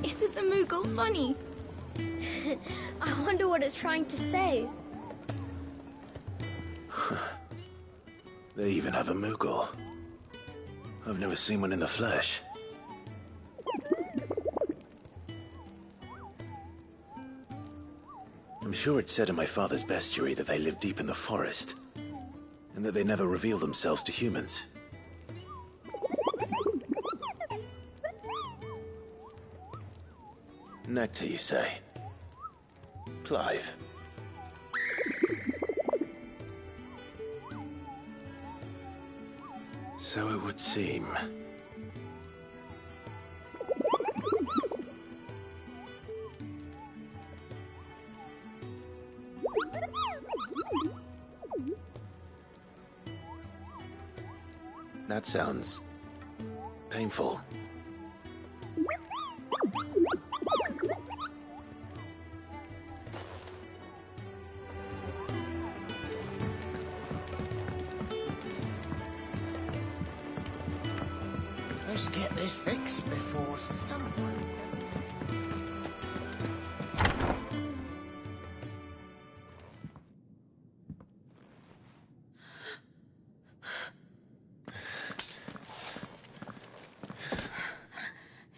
Isn't the Moogle funny? I wonder what it's trying to say. They even have a Moogle. I've never seen one in the flesh. I'm sure it said in my father's bestiary that they live deep in the forest, and that they never reveal themselves to humans. Nectar, you say? Clive. So it would seem. That sounds painful. Let's get this fixed before someone doesn't.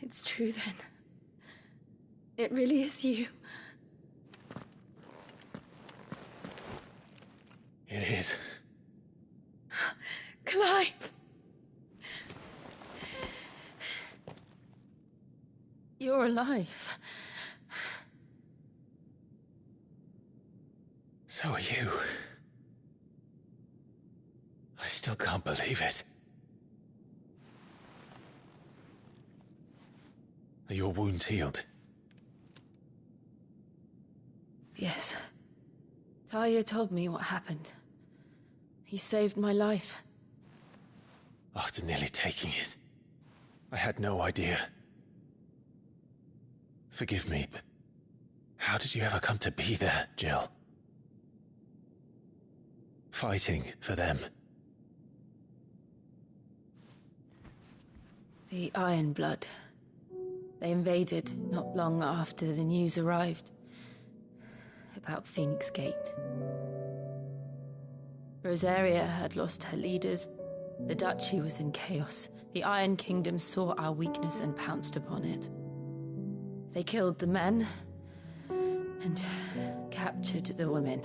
It's true then. It really is you. It is. Clive! You're alive. So are you. I still can't believe it. Are your wounds healed? Yes. Talia told me what happened. You saved my life. After nearly taking it, I had no idea. Forgive me, but how did you ever come to be there, Jill? Fighting for them. The Iron Blood. They invaded not long after the news arrived about Phoenix Gate. Rosaria had lost her leaders. The Duchy was in chaos. The Iron Kingdom saw our weakness and pounced upon it. They killed the men and captured the women.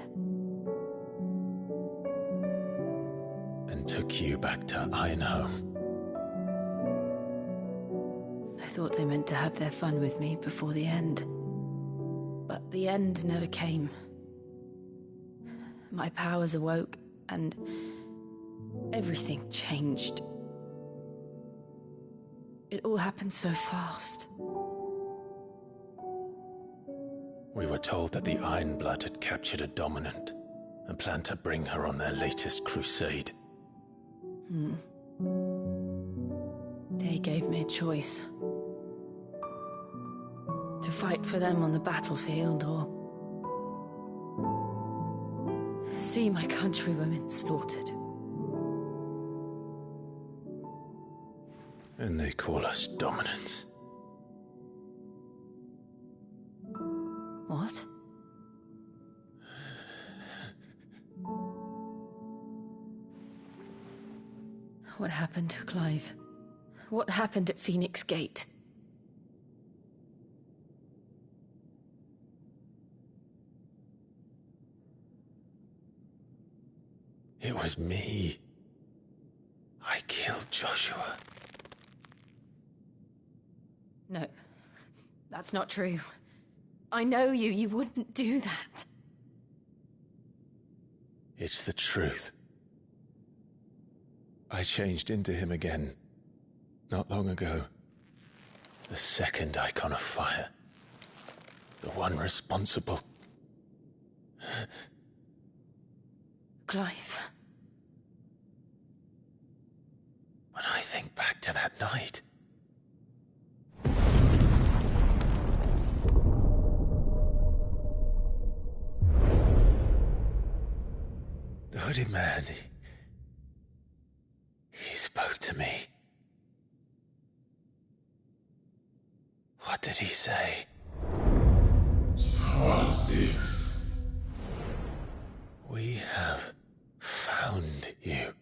And took you back to Ironhome. I thought they meant to have their fun with me before the end. But the end never came. My powers awoke, and everything changed. It all happened so fast. We were told that the Iron Blood had captured a dominant and planned to bring her on their latest crusade. They gave me a choice. To fight for them on the battlefield, or see my countrywomen slaughtered. And they call us dominants. What? What happened to Clive? What happened at Phoenix Gate? It was me. I killed Joshua. No, that's not true. I know you. You wouldn't do that. It's the truth. I changed into him again, not long ago. The second icon of fire. The one responsible. Clive. When I think back to that night... The hooded man, he spoke to me. What What did he say? Part 6. We have found you.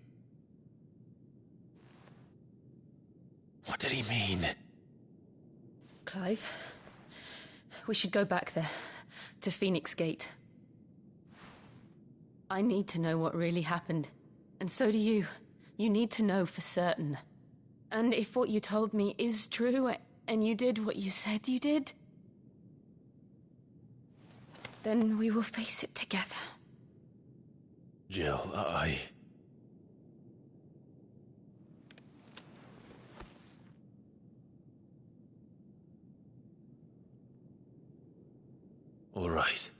What did he mean? Clive, we should go back there, to Phoenix Gate. I need to know what really happened, and so do you. You need to know for certain. And if what you told me is true, and you did what you said you did, then we will face it together. Jill, All right.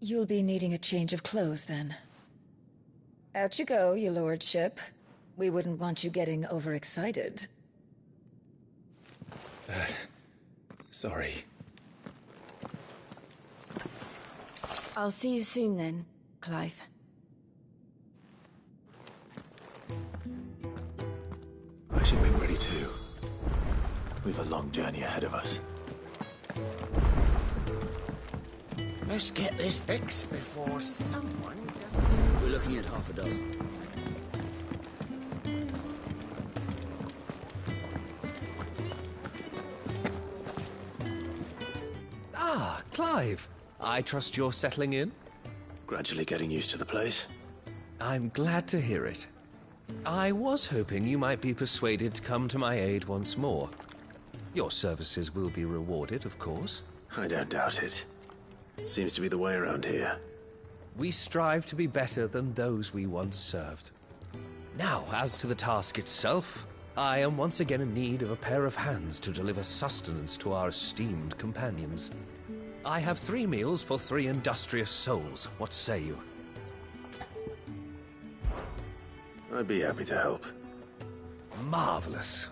You'll be needing a change of clothes, then. Out you go, your lordship. We wouldn't want you getting overexcited. Sorry. I'll see you soon then, Clive. I should be ready too. We've a long journey ahead of us. Let's get this fixed before someone doesn't... We're looking at half a dozen. Ah, Clive. I trust you're settling in? Gradually getting used to the place. I'm glad to hear it. I was hoping you might be persuaded to come to my aid once more. Your services will be rewarded, of course. I don't doubt it. Seems to be the way around here. We strive to be better than those we once served. Now, as to the task itself, I am once again in need of a pair of hands to deliver sustenance to our esteemed companions. I have 3 meals for 3 industrious souls. What say you? I'd be happy to help. Marvelous.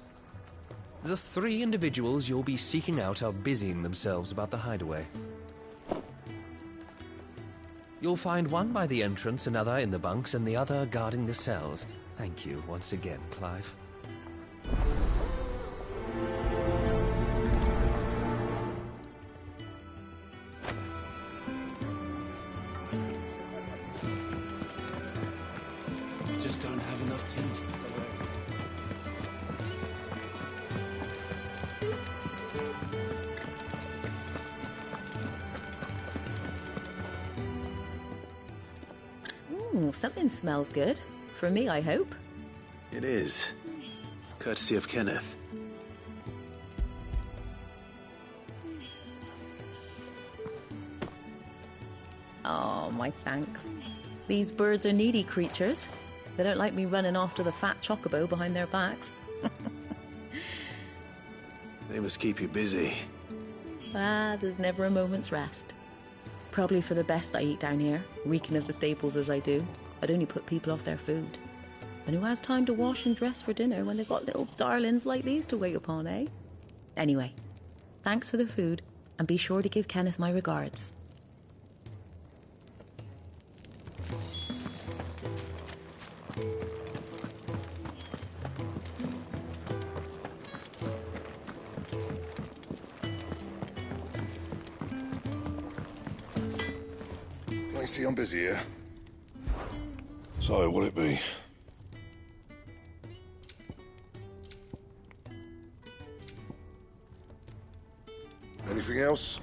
The 3 individuals you'll be seeking out are busying themselves about the hideaway. You'll find one by the entrance, another in the bunks, and the other guarding the cells. Thank you once again, Clive. Just don't have enough teams to follow. Ooh, something smells good. For me, I hope. It is. Courtesy of Kenneth. Oh, my thanks. These birds are needy creatures. They don't like me running after the fat chocobo behind their backs. They must keep you busy. There's never a moment's rest. Probably for the best I eat down here, reeking of the staples as I do. I'd only put people off their food. And who has time to wash and dress for dinner when they've got little darlings like these to wait upon, eh? Anyway, thanks for the food, and be sure to give Kenneth my regards. See, I'm busy here. So, what'll it be? Anything else?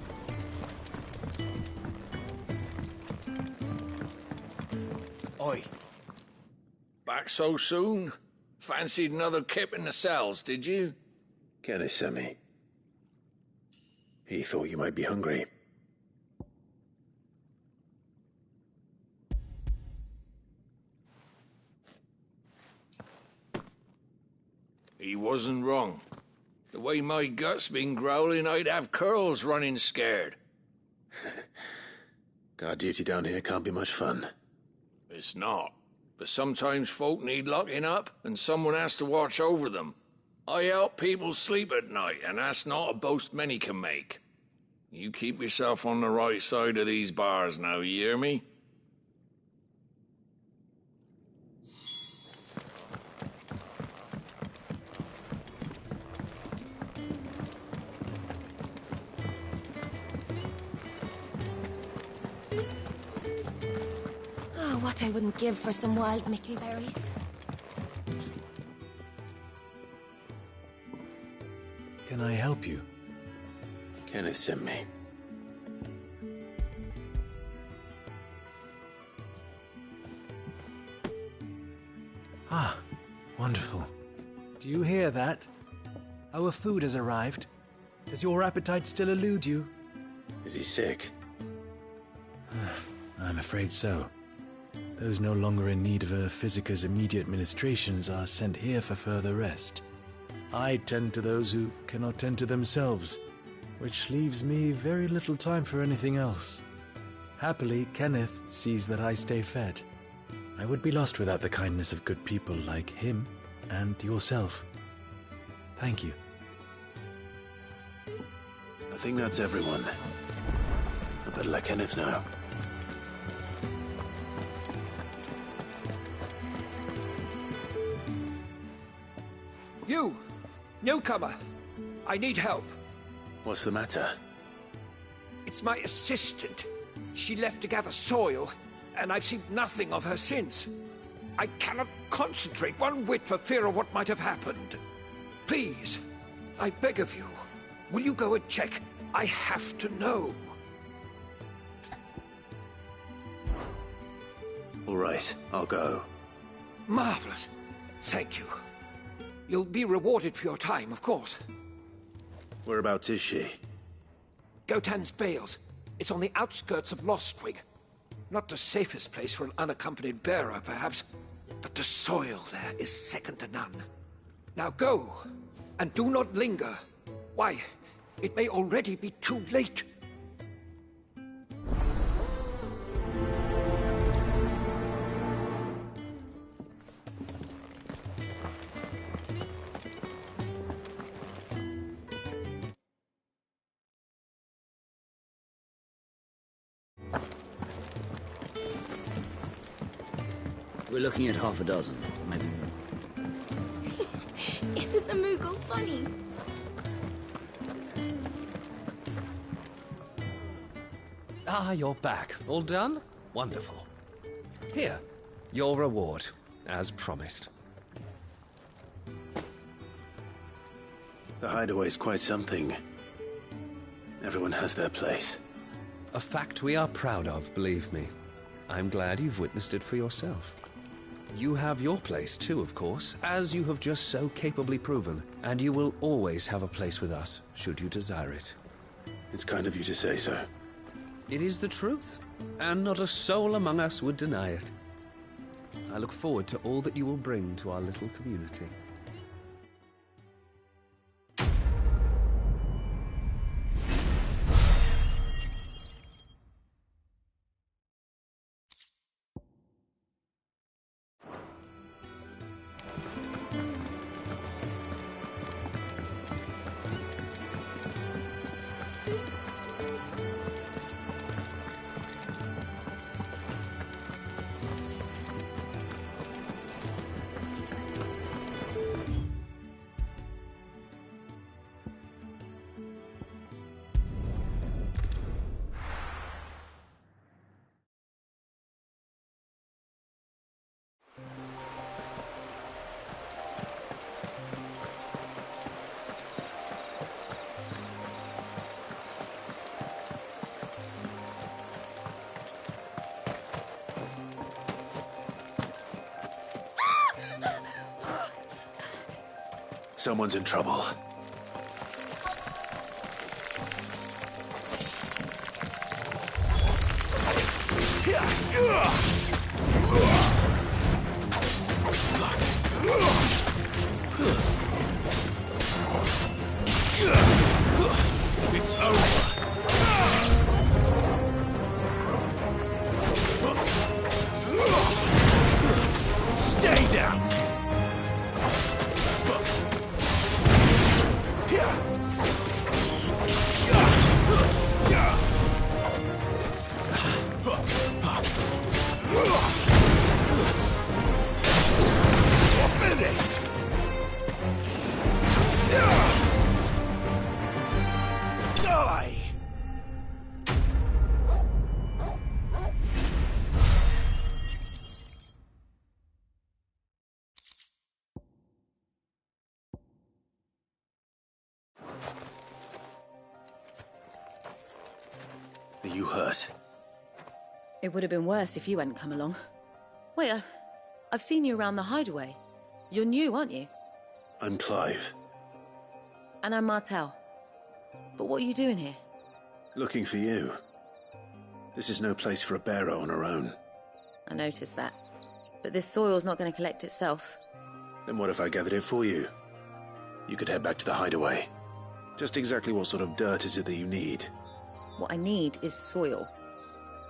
Oi. Back so soon? Fancied another kip in the cells, did you? Kenneth sent me. He thought you might be hungry. He wasn't wrong. The way my gut's been growling, I'd have curls running scared. Guard duty down here can't be much fun. It's not. But sometimes folk need locking up, and someone has to watch over them. I help people sleep at night, and that's not a boast many can make. You keep yourself on the right side of these bars now, you hear me? what I wouldn't give for some wild Mickey berries. Can I help you? Kenneth sent me. Ah, wonderful. Do you hear that? Our food has arrived. Does your appetite still elude you? Is he sick? I'm afraid so. Those no longer in need of a Physica's immediate ministrations are sent here for further rest. I tend to those who cannot tend to themselves, which leaves me very little time for anything else. Happily, Kenneth sees that I stay fed. I would be lost without the kindness of good people like him and yourself. Thank you. I think that's everyone. I better let Kenneth know. You! Newcomer! I need help. What's the matter? It's my assistant. She left to gather soil, and I've seen nothing of her since. I cannot concentrate one whit for fear of what might have happened. Please, I beg of you, will you go and check? I have to know. All right, I'll go. Marvelous. Thank you. You'll be rewarded for your time, of course. Whereabouts is she? Gotan's Bales. It's on the outskirts of Lostwing. Not the safest place for an unaccompanied bearer, perhaps, but the soil there is second to none. Now go, and do not linger. Why, it may already be too late. We're looking at half a dozen, maybe more. Isn't the Moogle funny? Ah, you're back. All done? Wonderful. Here, your reward, as promised. The hideaway's quite something. Everyone has their place. A fact we are proud of, believe me. I'm glad you've witnessed it for yourself. You have your place too, of course, as you have just so capably proven, and you will always have a place with us, should you desire it. It's kind of you to say so. It is the truth, and not a soul among us would deny it. I look forward to all that you will bring to our little community. Someone's in trouble. It's over. Stay down. you hurt? It would have been worse if you hadn't come along. Wait, I've seen you around the hideaway. You're new, aren't you? I'm Clive. And I'm Martel. But what are you doing here? Looking for you. This is no place for a bearer on her own. I noticed that. But this soil's not going to collect itself. Then what if I gathered it for you? You could head back to the hideaway. Just exactly what sort of dirt is it that you need? What I need is soil.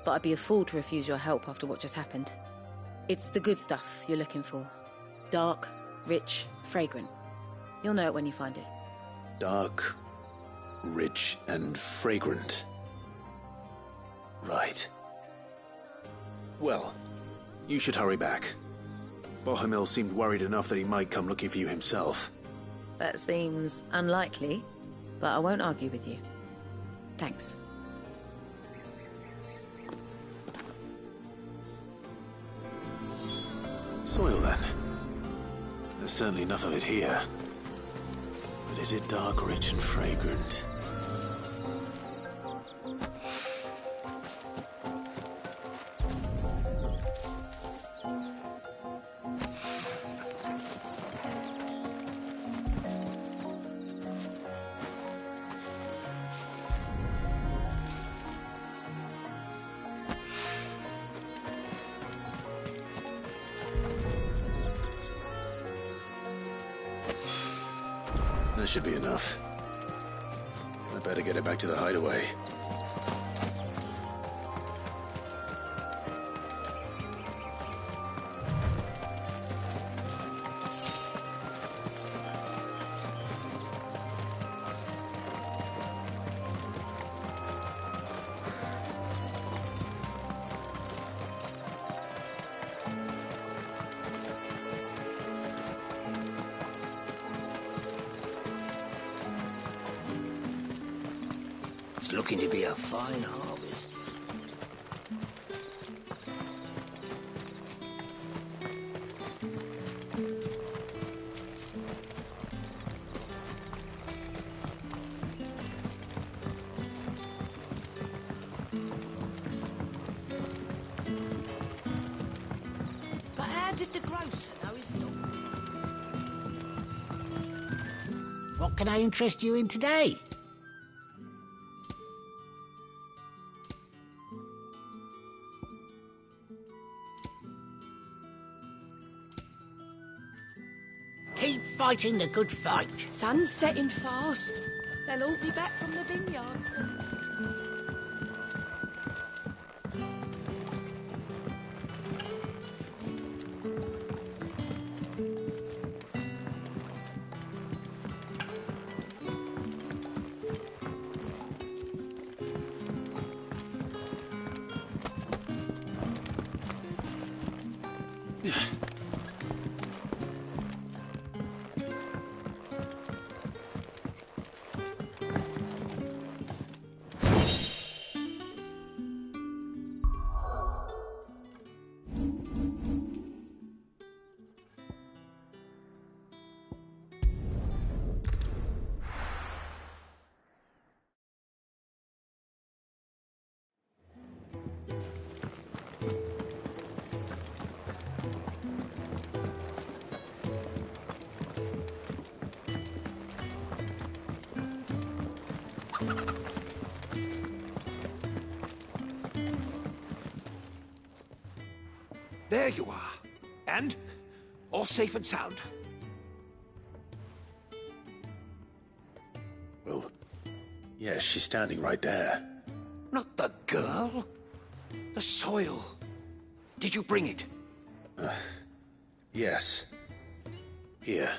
But I'd be a fool to refuse your help after what just happened. It's the good stuff you're looking for. Dark, rich, fragrant. You'll know it when you find it. Dark, rich, and fragrant. Right. Well, you should hurry back. Bohemil seemed worried enough that he might come looking for you himself. That seems unlikely, but I won't argue with you. Thanks. Soil, then. There's certainly enough of it here. But is it dark, rich, and fragrant? That should be enough. I better get it back to the hideaway. It's looking to be a fine harvest. But how did the grocer know his dog? What can I interest you in today? Keep fighting the good fight. Sun's setting fast. They'll all be back from the vineyards. There you are. And all safe and sound. Well, yes, she's standing right there. Not the girl. The soil. Did you bring it? Yes. Here.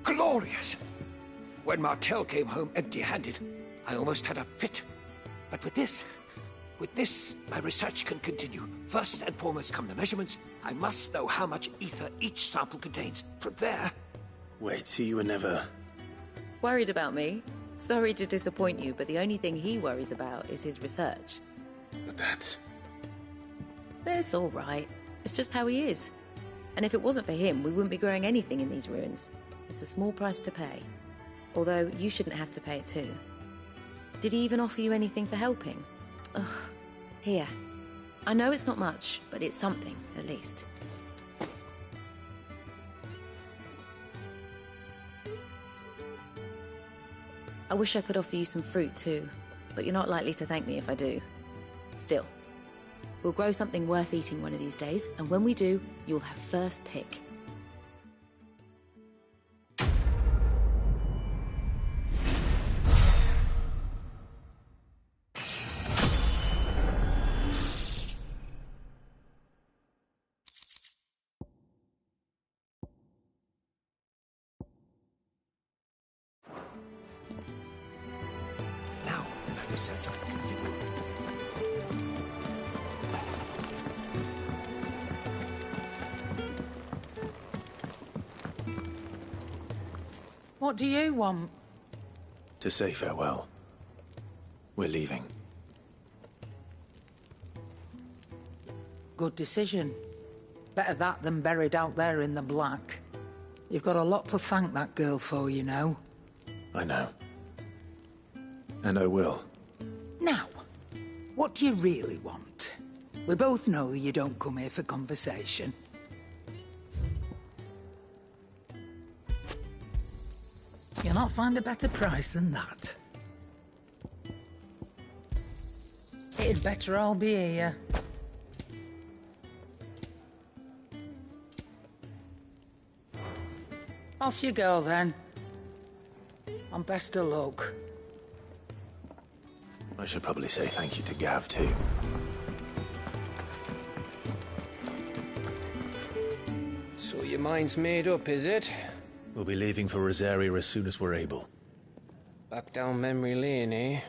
Glorious! When Martel came home empty-handed, I almost had a fit. But with this, my research can continue. First and foremost come the measurements. I must know how much ether each sample contains. From there... Wait, so you were never... Worried about me? Sorry to disappoint you, but the only thing he worries about is his research. But that's... It's all right. It's just how he is. And if it wasn't for him, we wouldn't be growing anything in these ruins. It's a small price to pay. Although, you shouldn't have to pay it too. Did he even offer you anything for helping? Ugh. Here. I know it's not much, but it's something, at least. I wish I could offer you some fruit too, but you're not likely to thank me if I do. Still, we'll grow something worth eating one of these days, and when we do, you'll have first pick. Now, my research can continue. What do you want? To say farewell. We're leaving. Good decision. Better that than buried out there in the black. You've got a lot to thank that girl for, you know. I know. And I will. Now, what do you really want? We both know you don't come here for conversation. You'll not find a better price than that. It'd better all be here. Off you go, then. And best of luck. I should probably say thank you to Gav, too. So your mind's made up, is it? We'll be leaving for Rosaria as soon as we're able. Back down memory lane, eh?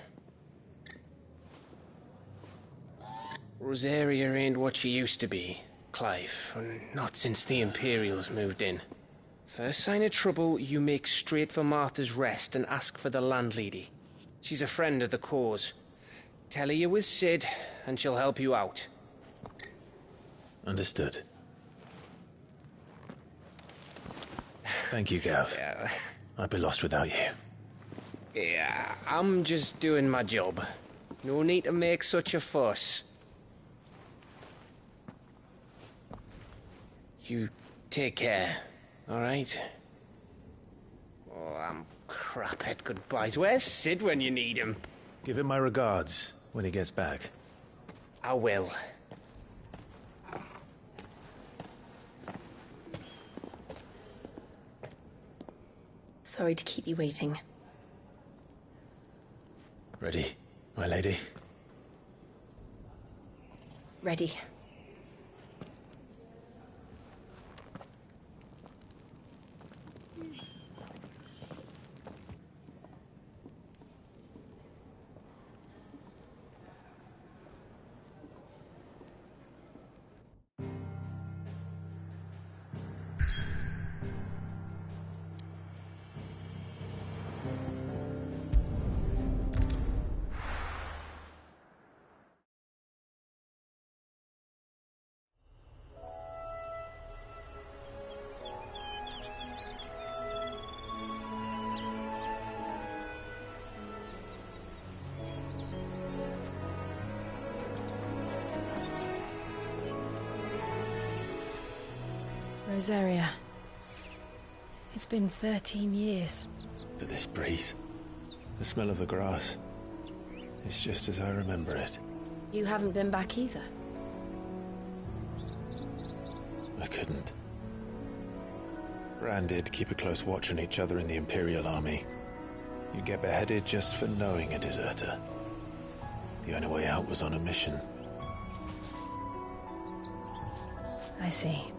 Rosaria ain't what she used to be, Clive. Not since the Imperials moved in. First sign of trouble, you make straight for Martha's Rest and ask for the landlady. She's a friend of the cause. Tell her you was Sid, and she'll help you out. Understood. Thank you, Gav. Yeah. I'd be lost without you. Yeah, I'm just doing my job. No need to make such a fuss. You take care, all right? Oh, I'm crap at goodbyes. Where's Sid when you need him? Give him my regards when he gets back. I will. Sorry to keep you waiting. Ready, my lady? Ready. Rosaria. It's been 13 years. But this breeze, the smell of the grass, it's just as I remember it. You haven't been back either. I couldn't. Bran did keep a close watch on each other in the Imperial Army. You'd get beheaded just for knowing a deserter. The only way out was on a mission. I see.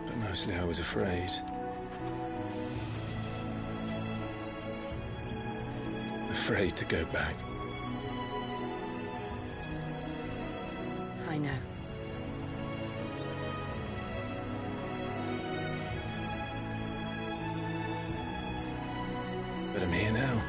But mostly I was afraid. Afraid to go back. I know. But I'm here now.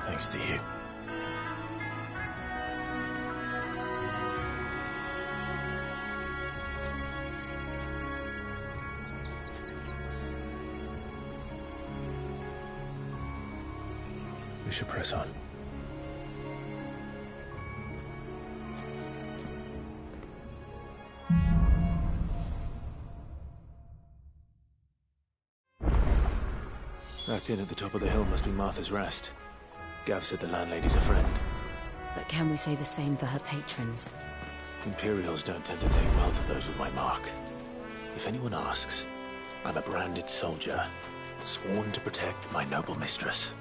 Thanks to you. We should press on. That inn at the top of the hill must be Martha's Rest. Gav said the landlady's a friend. But can we say the same for her patrons? Imperials don't tend to take well to those with my mark. If anyone asks, I'm a branded soldier, sworn to protect my noble mistress.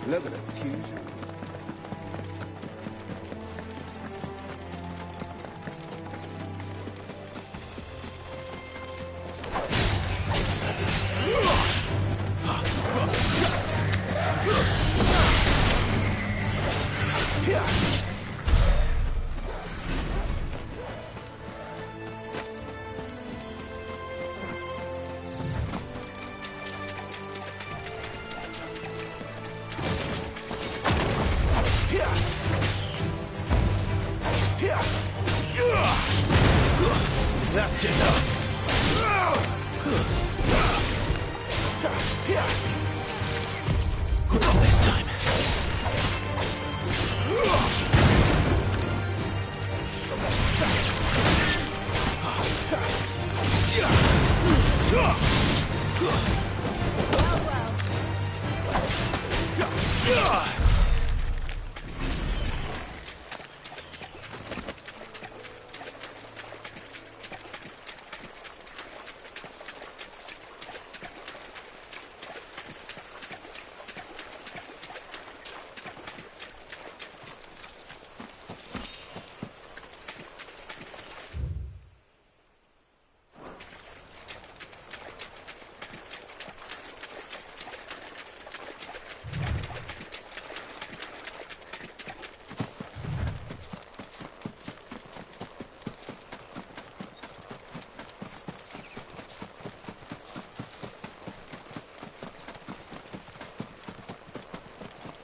Look at the fusion. That's enough. Not this time.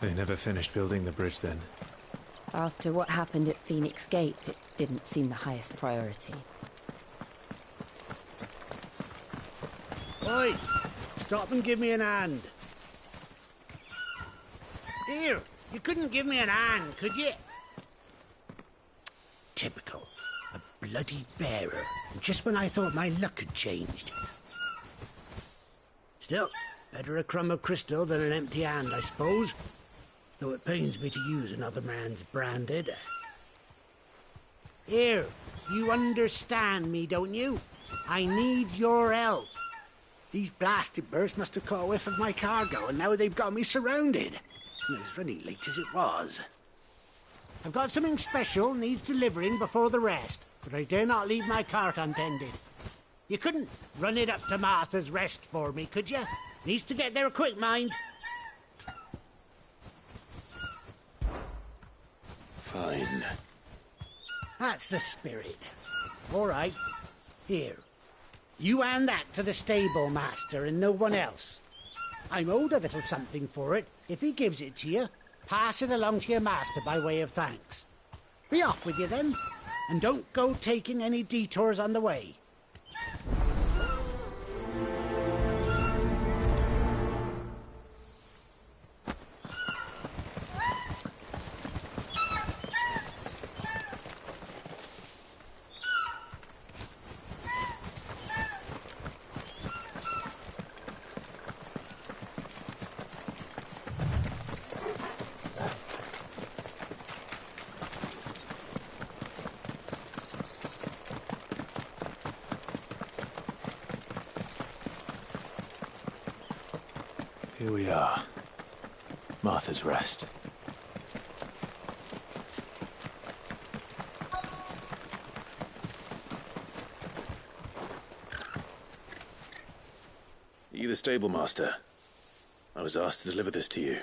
They never finished building the bridge then. After what happened at Phoenix Gate, it didn't seem the highest priority. Oi! Stop and give me an hand. Here, you couldn't give me an hand, could you? Typical. A bloody bearer. Just when I thought my luck had changed. Still, better a crumb of crystal than an empty hand, I suppose. Though it pains me to use another man's branded. Here, you understand me, don't you? I need your help. These blasted birds must have caught a whiff of my cargo, and now they've got me surrounded. And as running late as it was. I've got something special needs delivering before the rest, but I dare not leave my cart untended. You couldn't run it up to Martha's Rest for me, could you? Needs to get there quick, mind. Fine. That's the spirit. All right. Here. You hand that to the stable master and no one else. I'm owed a little something for it. If he gives it to you, pass it along to your master by way of thanks. Be off with you then, and don't go taking any detours on the way. Here we are. Martha's Rest. Are you the stable master? I was asked to deliver this to you.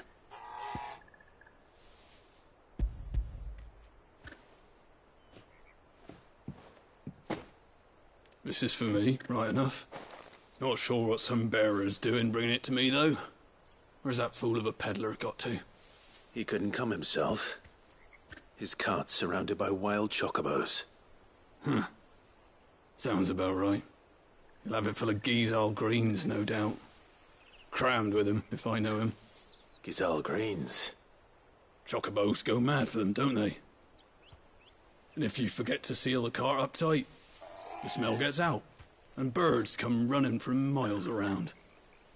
This is for me, right enough. Not sure what some bearer's doing bringing it to me, though. Where's that fool of a peddler got to? He couldn't come himself. His cart's surrounded by wild chocobos. Huh. Sounds about right. He'll have it full of Gizal greens, no doubt. Crammed with him, if I know him. Gizal greens? Chocobos go mad for them, don't they? And if you forget to seal the cart up tight, the smell gets out, and birds come running from miles around.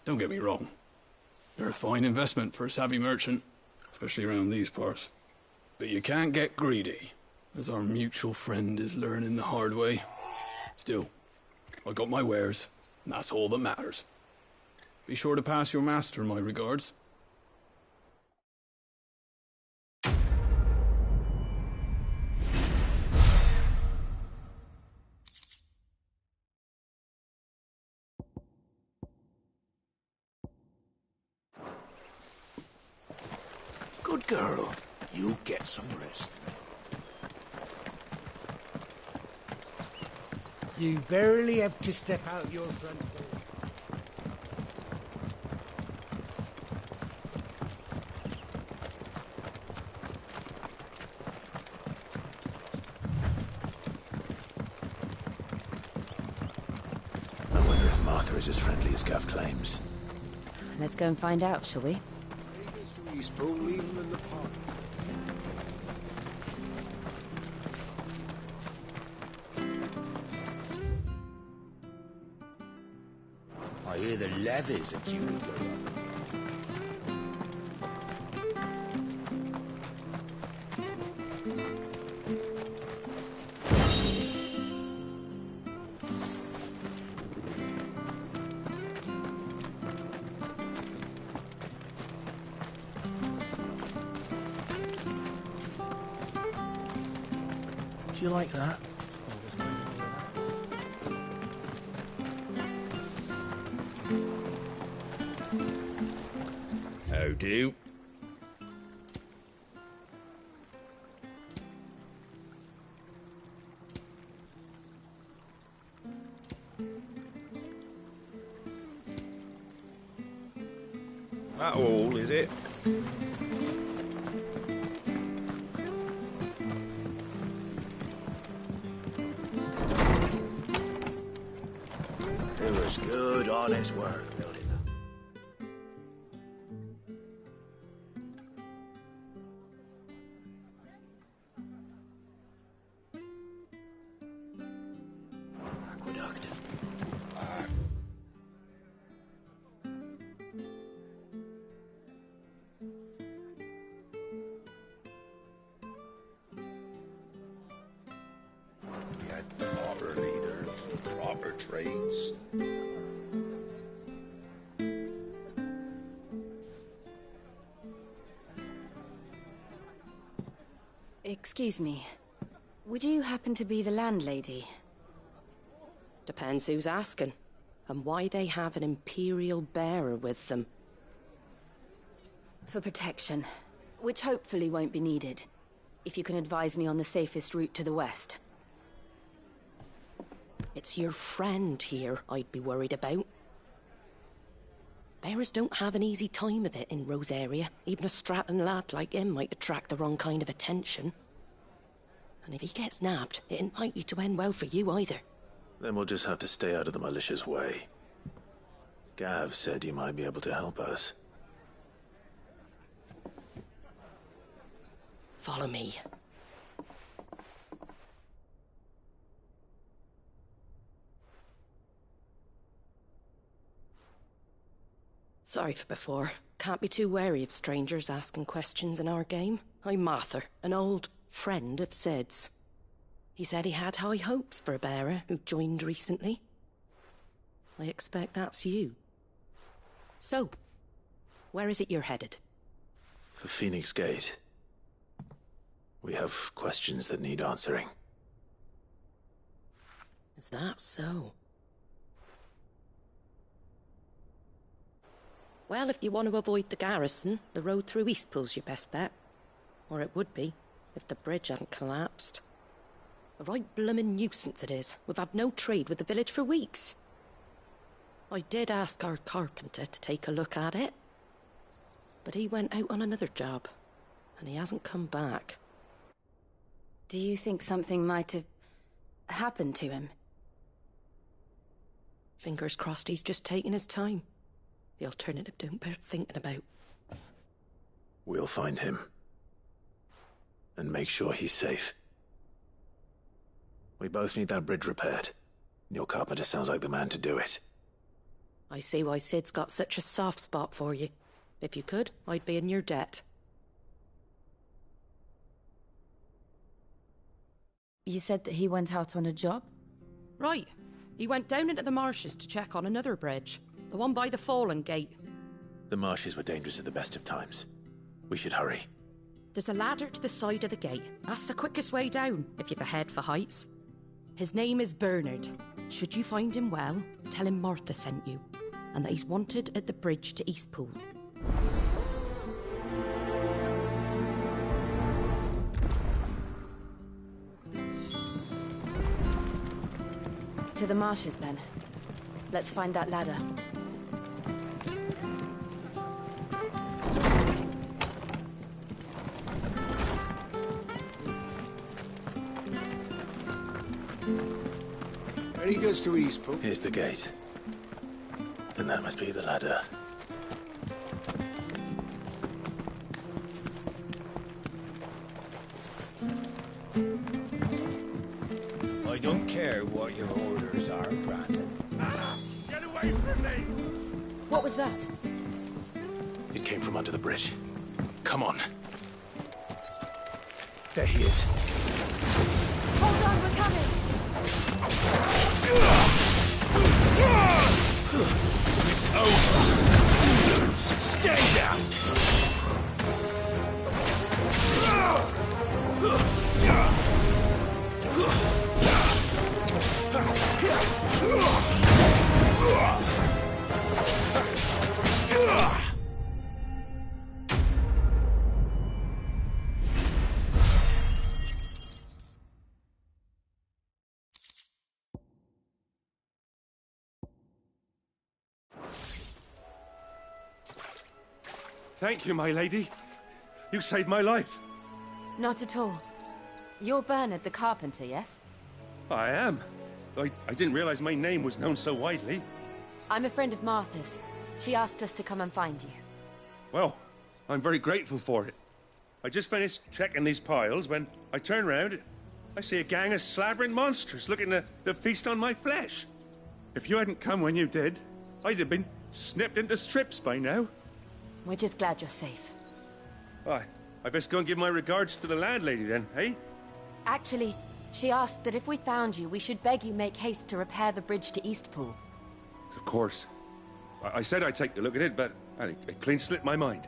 Don't get me wrong. They're a fine investment for a savvy merchant, especially around these parts. But you can't get greedy, as our mutual friend is learning the hard way. Still, I got my wares, and that's all that matters. Be sure to pass your master my regards. Good girl. You get some rest now. You barely have to step out your front door. I wonder if Martha is as friendly as Gav claims. Let's go and find out, shall we? He's leave him in the park. I hear the levies are due to go up. Do you like that? How do? That all, is it? It was good, honest work building them. Aqueduct. We had proper leaders, proper trades. Excuse me. Would you happen to be the landlady? Depends who's asking, and why they have an Imperial bearer with them. For protection, which hopefully won't be needed. If you can advise me on the safest route to the west. It's your friend here I'd be worried about. Bearers don't have an easy time of it in Rosaria. Even a strapping lad like him might attract the wrong kind of attention. And if he gets nabbed, it ain't likely to end well for you either. Then we'll just have to stay out of the malicious way. Gav said you might be able to help us. Follow me. Sorry for before. Can't be too wary of strangers asking questions in our game. I'm Martha, an old friend of Sid's. He said he had high hopes for a bearer who joined recently. I expect that's you. So, where is it you're headed? For Phoenix Gate. We have questions that need answering. Is that so? Well, if you want to avoid the garrison, the road through Eastpool's your best bet. Or it would be, if the bridge hadn't collapsed. A right bloomin' nuisance it is. We've had no trade with the village for weeks. I did ask our carpenter to take a look at it. But he went out on another job, and he hasn't come back. Do you think something might have happened to him? Fingers crossed he's just taking his time. The alternative don't bear thinking about. We'll find him. And make sure he's safe. We both need that bridge repaired. Your carpenter sounds like the man to do it. I see why Sid's got such a soft spot for you. If you could, I'd be in your debt. You said that he went out on a job? Right. He went down into the marshes to check on another bridge. The one by the Fallen Gate. The marshes were dangerous at the best of times. We should hurry. There's a ladder to the side of the gate. That's the quickest way down, if you've a head for heights. His name is Bernard. Should you find him well, tell him Martha sent you, and that he's wanted at the bridge to Eastpool. To the marshes, then. Let's find that ladder. There he goes to Eastpool. Here's the gate. And that must be the ladder. I don't care what your orders are, Brandon. Get away from me! What was that? It came from under the bridge. Come on. There he is. Hold on, we're coming! It's over! Stay down! Thank you, my lady. You saved my life. Not at all. You're Bernard the carpenter, yes? I am. I didn't realize my name was known so widely. I'm a friend of Martha's. She asked us to come and find you. Well, I'm very grateful for it. I just finished checking these piles when I turn around. I see a gang of slavering monsters looking to feast on my flesh. If you hadn't come when you did, I'd have been snipped into strips by now. We're just glad you're safe. I best go and give my regards to the landlady then, eh? Actually, she asked that if we found you, we should beg you make haste to repair the bridge to Eastpool. Of course. I said I'd take a look at it, but it clean slipped my mind.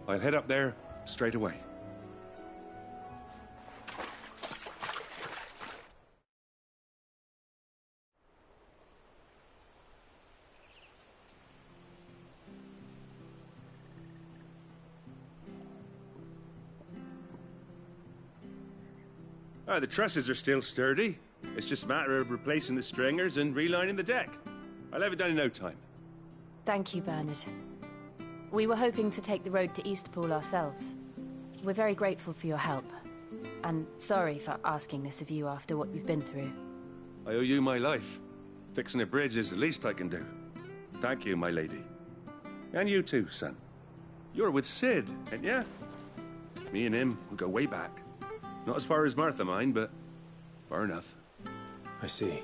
I'll head up there straight away. The trusses are still sturdy. It's just a matter of replacing the stringers and relining the deck. I'll have it done in no time. Thank you, Bernard. We were hoping to take the road to Eastpool ourselves. We're very grateful for your help. And sorry for asking this of you after what you've been through. I owe you my life. Fixing a bridge is the least I can do. Thank you, my lady. And you too, son. You're with Sid, ain't ya? Me and him, we go way back. Not as far as Martha, mind, but far enough. I see.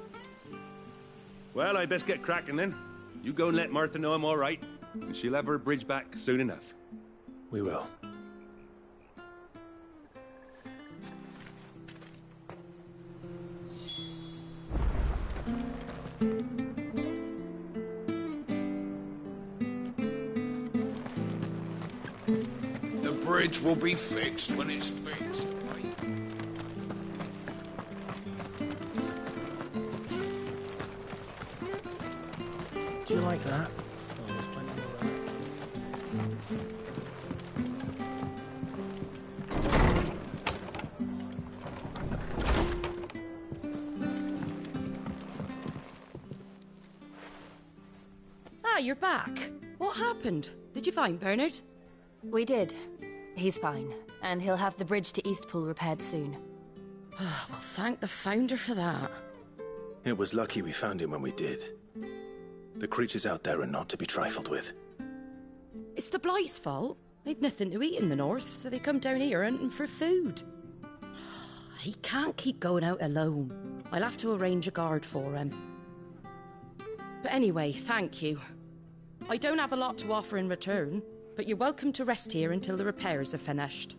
Well, I best get cracking then. You go and let Martha know I'm all right, and she'll have her bridge back soon enough. We will. bridge will be fixed when it's fixed. Do you like that? Oh, there's plenty more of Ah, you're back. What happened? Did you find Bernard? We did. He's fine, and he'll have the bridge to Eastpool repaired soon. Well, thank the Founder for that. It was lucky we found him when we did. The creatures out there are not to be trifled with. It's the Blight's fault. They'd nothing to eat in the north, so they come down here hunting for food. He can't keep going out alone. I'll have to arrange a guard for him. But anyway, thank you. I don't have a lot to offer in return, but you're welcome to rest here until the repairs are finished.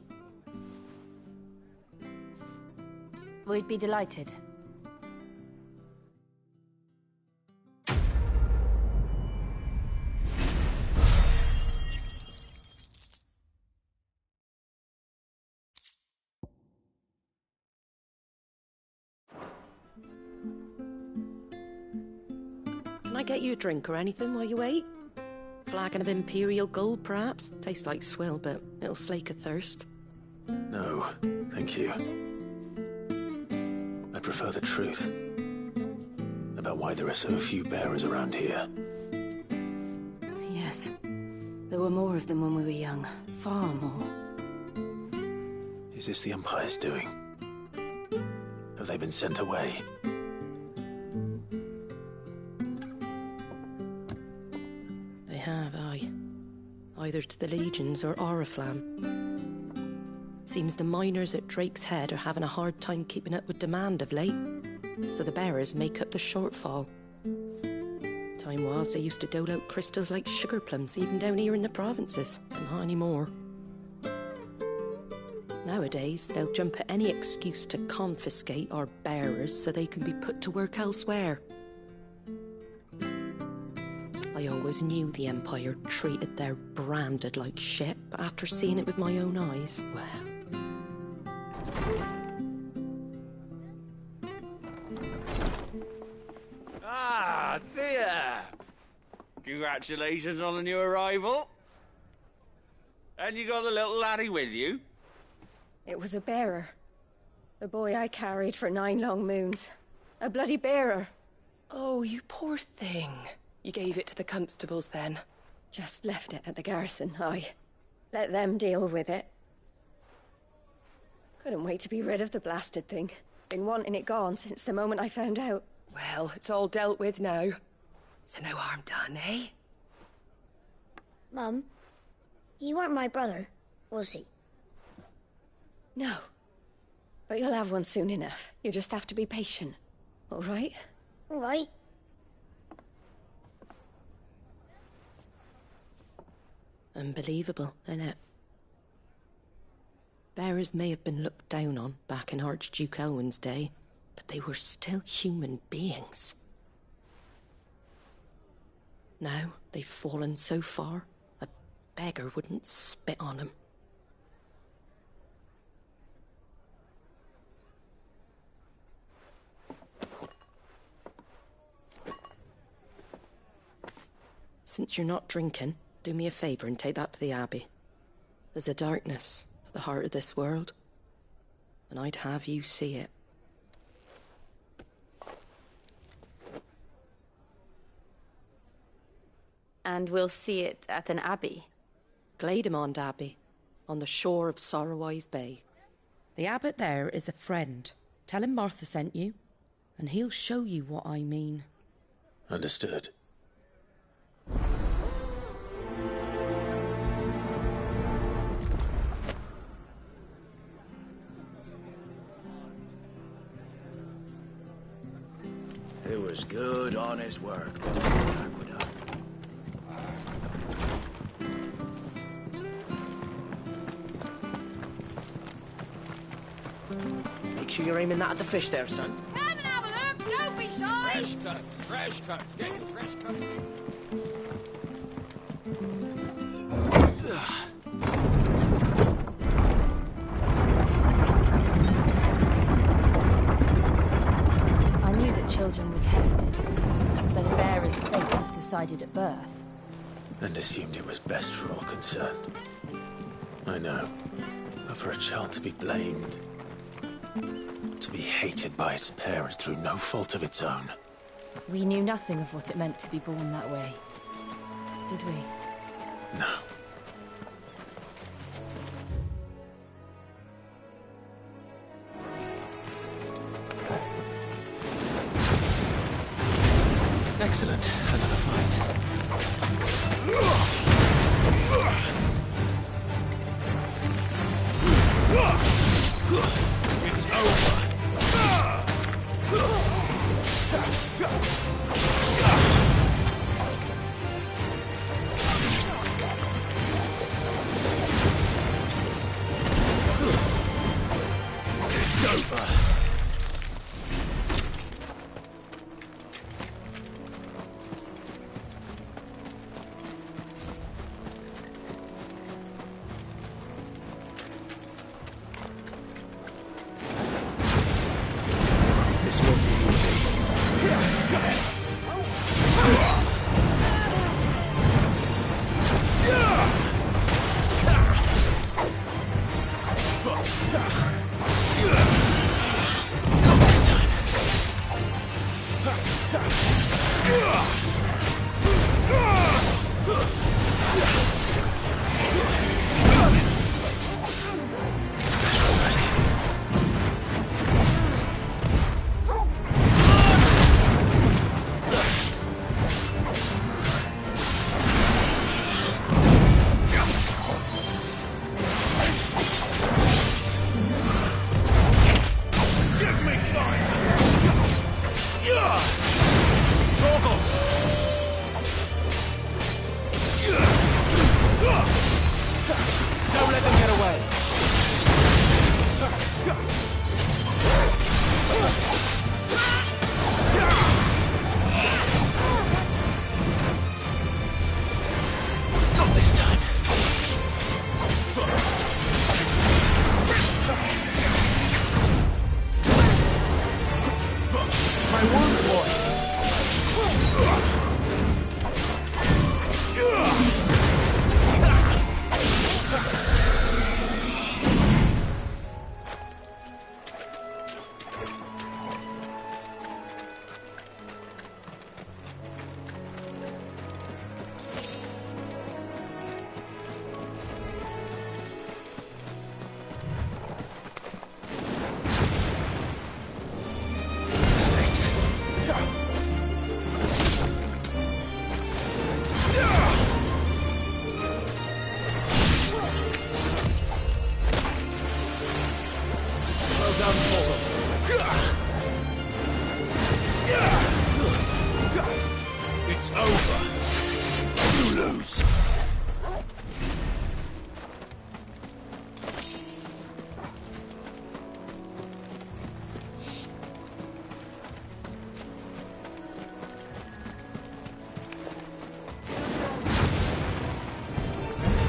We'd be delighted. Can I get you a drink or anything while you wait? Flagon of Imperial Gold, perhaps? Tastes like swill, but it'll slake a thirst. No, thank you. I prefer the truth about why there are so few bearers around here. Yes. There were more of them when we were young. Far more. Is this the Empire's doing? Have they been sent away? They have, aye. Either to the Legions or Oriflamme. Seems the miners at Drake's Head are having a hard time keeping up with demand of late, so the bearers make up the shortfall. Time was they used to dole out crystals like sugar plums even down here in the provinces, but not anymore. Nowadays, they'll jump at any excuse to confiscate our bearers so they can be put to work elsewhere. I always knew the Empire treated their branded like shit, but after seeing it with my own eyes, well... Ah, Thea! Congratulations on the new arrival. And you got the little laddie with you? It was a bearer. The boy I carried for 9 long moons. A bloody bearer. Oh, you poor thing. You gave it to the constables then? Just left it at the garrison, aye. Let them deal with it. Couldn't wait to be rid of the blasted thing. Been wanting it gone since the moment I found out. Well, it's all dealt with now. So no harm done, eh? Mum, you weren't my brother, was he? No. But you'll have one soon enough. You just have to be patient. All right? All right. Unbelievable, innit? Bearers may have been looked down on back in Archduke Elwin's day, but they were still human beings. Now they've fallen so far, a beggar wouldn't spit on them. Since you're not drinking, do me a favour and take that to the Abbey. There's a darkness at the heart of this world, and I'd have you see it. And we'll see it at an abbey? Glademond Abbey, on the shore of Sorrowise Bay. The abbot there is a friend. Tell him Martha sent you, and he'll show you what I mean. Understood. It was good, honest work. Make sure you're aiming that at the fish there, son. Come and have a look, don't be shy! Fresh cuts, fresh cuts. Get your fresh cuts. decided at birth. And assumed it was best for all concerned. I know. But for a child to be blamed, to be hated by its parents through no fault of its own. We knew nothing of what it meant to be born that way, did we? No. Excellent. Another fight. It's over. It's over. This won't be easy. Not this time. Give me fire! Toggle! Don't let them get away. Not this time. My wounds, boy. Mistakes. Well done, Toggle. It's over. You lose.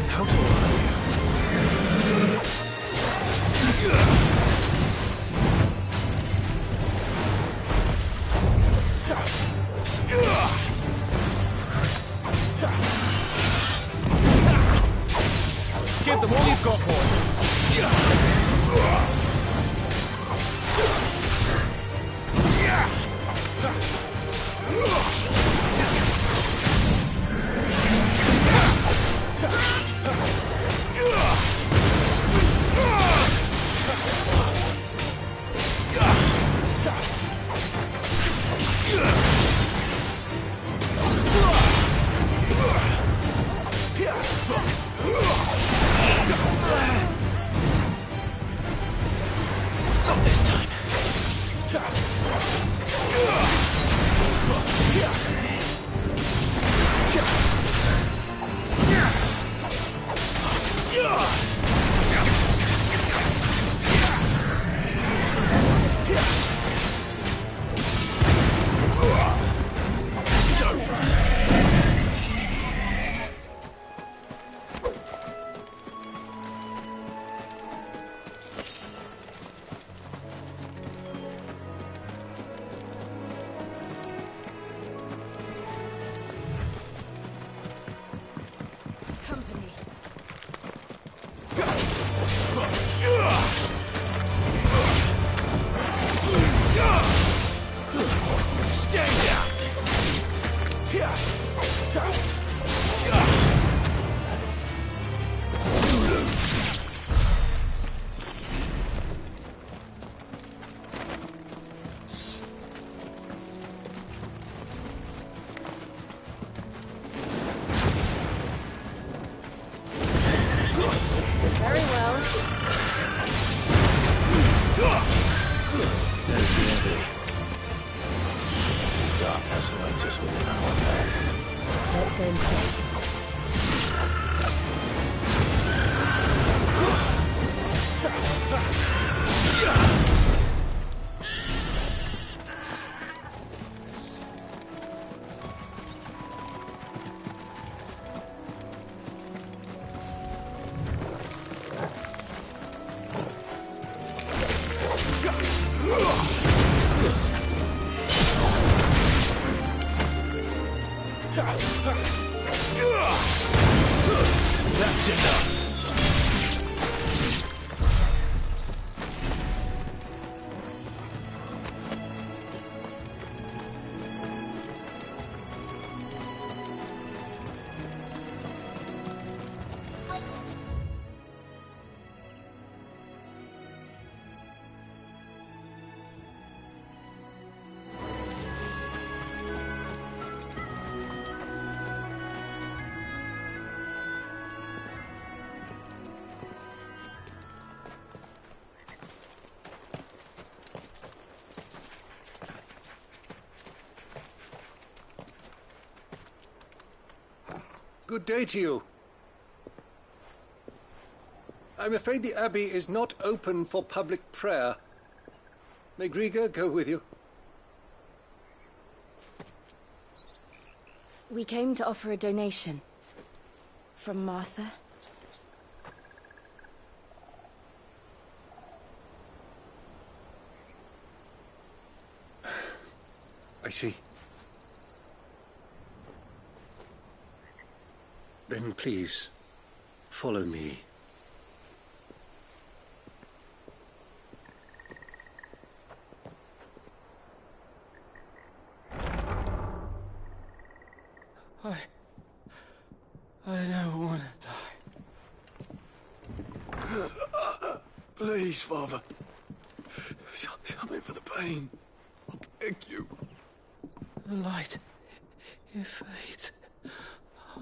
How tall are you? Give them all you've got, boy. Not this time. traitors within our band. Let's go and see. That's enough. Good day to you. I'm afraid the Abbey is not open for public prayer. May Griga go with you? We came to offer a donation. From Martha. I see. Then please, follow me. I don't want to die. Please, Father. Show me for the pain. I beg you. The light, it fades.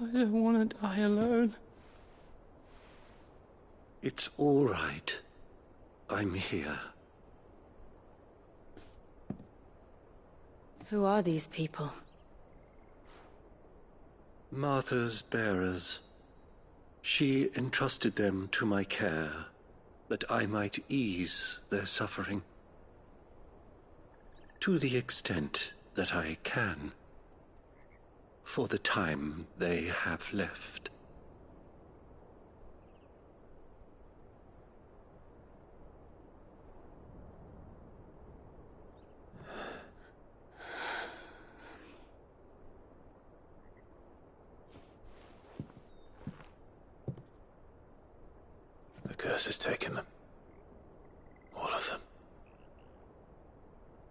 I don't want to die alone. It's all right. I'm here. Who are these people? Martha's bearers. She entrusted them to my care, that I might ease their suffering. To the extent that I can. For the time they have left. The curse has taken them. All of them.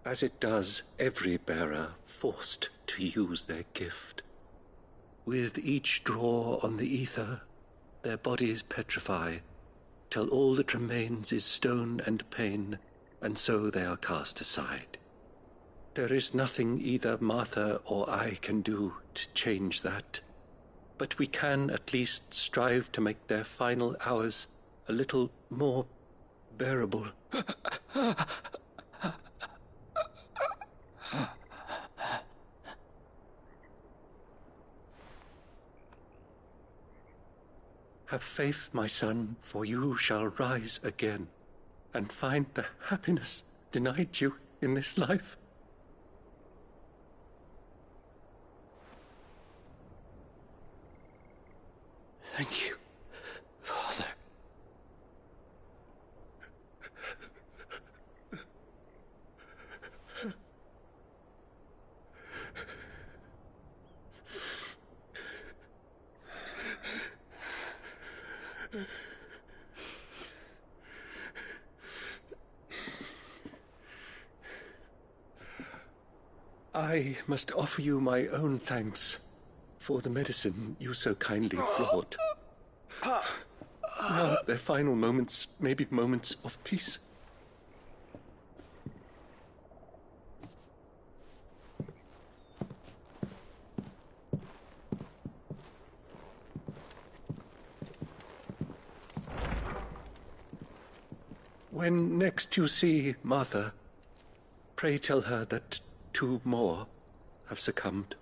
As it does every bearer forced to use their gift. With each draw on the ether, their bodies petrify, till all that remains is stone and pain, and so they are cast aside. There is nothing either Martha or I can do to change that, but we can at least strive to make their final hours a little more bearable. Have faith, my son, for you shall rise again, and find the happiness denied you in this life. Thank you, Father. I must offer you my own thanks for the medicine you so kindly brought. Now their final moments may be moments of peace. When next you see Martha, pray tell her that 2 more have succumbed.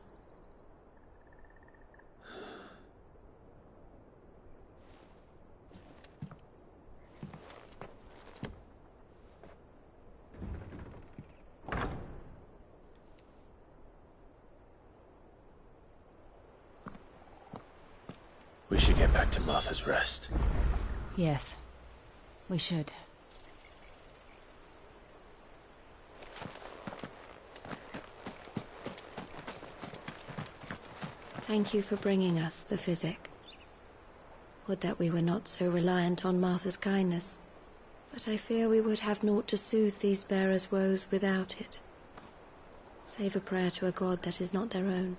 We should get back to Martha's Rest. Yes, we should. Thank you for bringing us the physic. Would that we were not so reliant on Martha's kindness. But I fear we would have naught to soothe these bearers' woes without it. Save a prayer to a god that is not their own.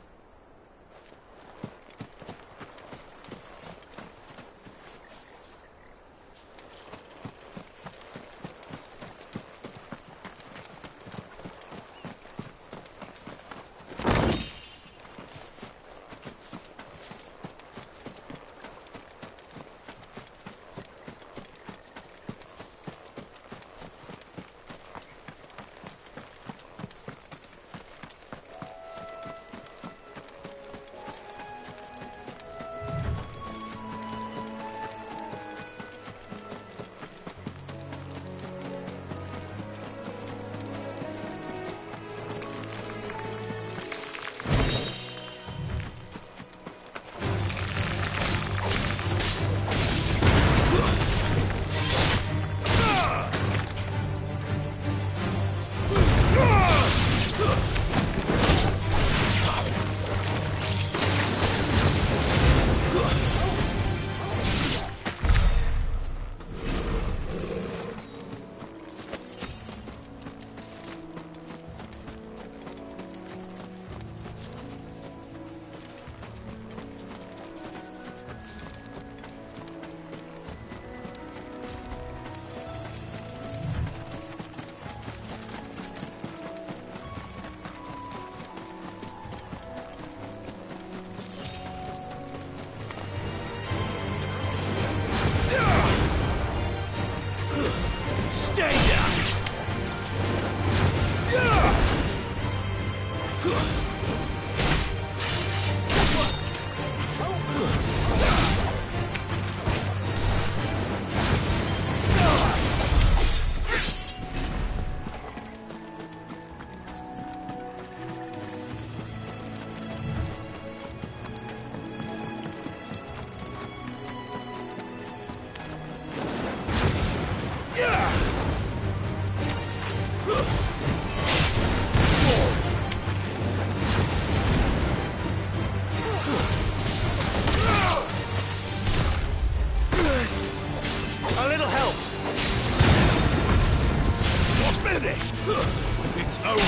It's over.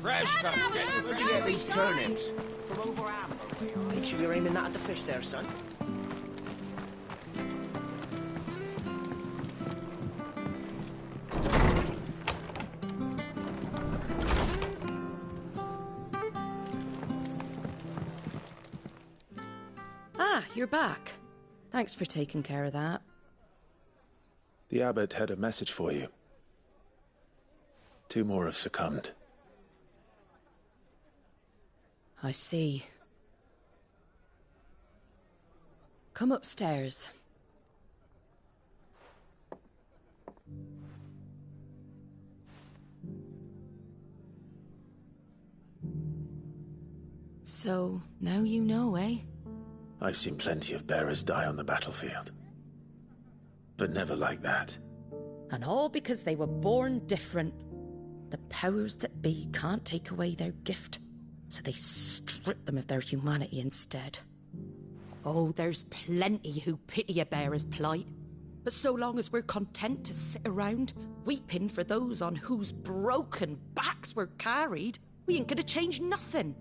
Fresh cuts. Where'd you get these turnips? From over Amber. Make sure you're aiming that at the fish there, son. Ah, you're back. Thanks for taking care of that. The abbot had a message for you. 2 more have succumbed. I see. Come upstairs. So, now you know, eh? I've seen plenty of bearers die on the battlefield. But never like that. And all because they were born different. The powers that be can't take away their gift. so they strip them of their humanity instead. Oh, there's plenty who pity a bearer's plight, but so long as we're content to sit around, weeping for those on whose broken backs we're carried, we ain't gonna change nothing.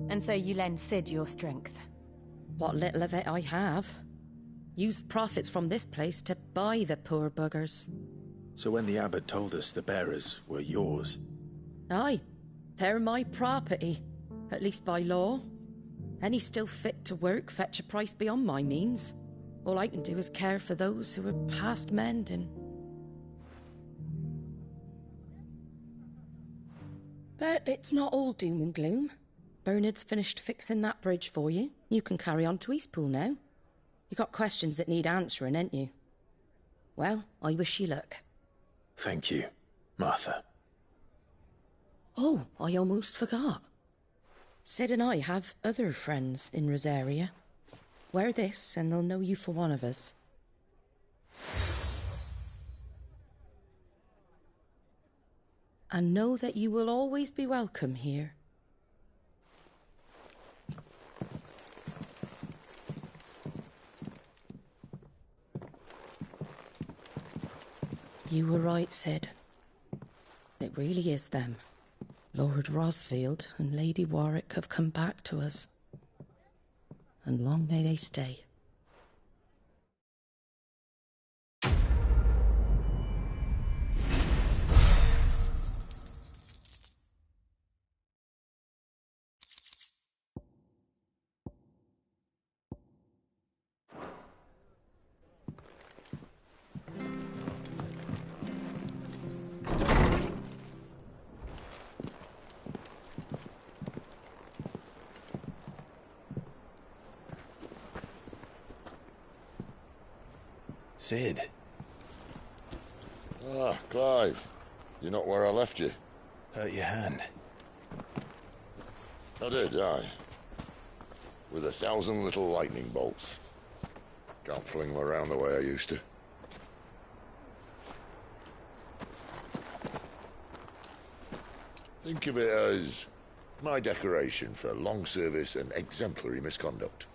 And so you lend Sid your strength? What little of it I have. Used profits from this place to buy the poor buggers. So when the abbot told us the bearers were yours... Aye, they're my property, at least by law. Any still fit to work fetch a price beyond my means. All I can do is care for those who are past mending. But it's not all doom and gloom. Bernard's finished fixing that bridge for you. You can carry on to Eastpool now. You got questions that need answering, ain't you? Well, I wish you luck. Thank you, Martha. Oh, I almost forgot. Sid and I have other friends in Rosaria. Wear this and they'll know you for one of us. And know that you will always be welcome here. You were right, Sid. It really is them. Lord Rosfield and Lady Warwick have come back to us. And long may they stay. Sid. Ah, Clive. You're not where I left you. Hurt your hand. I did, aye. With 1,000 little lightning bolts. Can't fling them around the way I used to. Think of it as my decoration for long service and exemplary misconduct.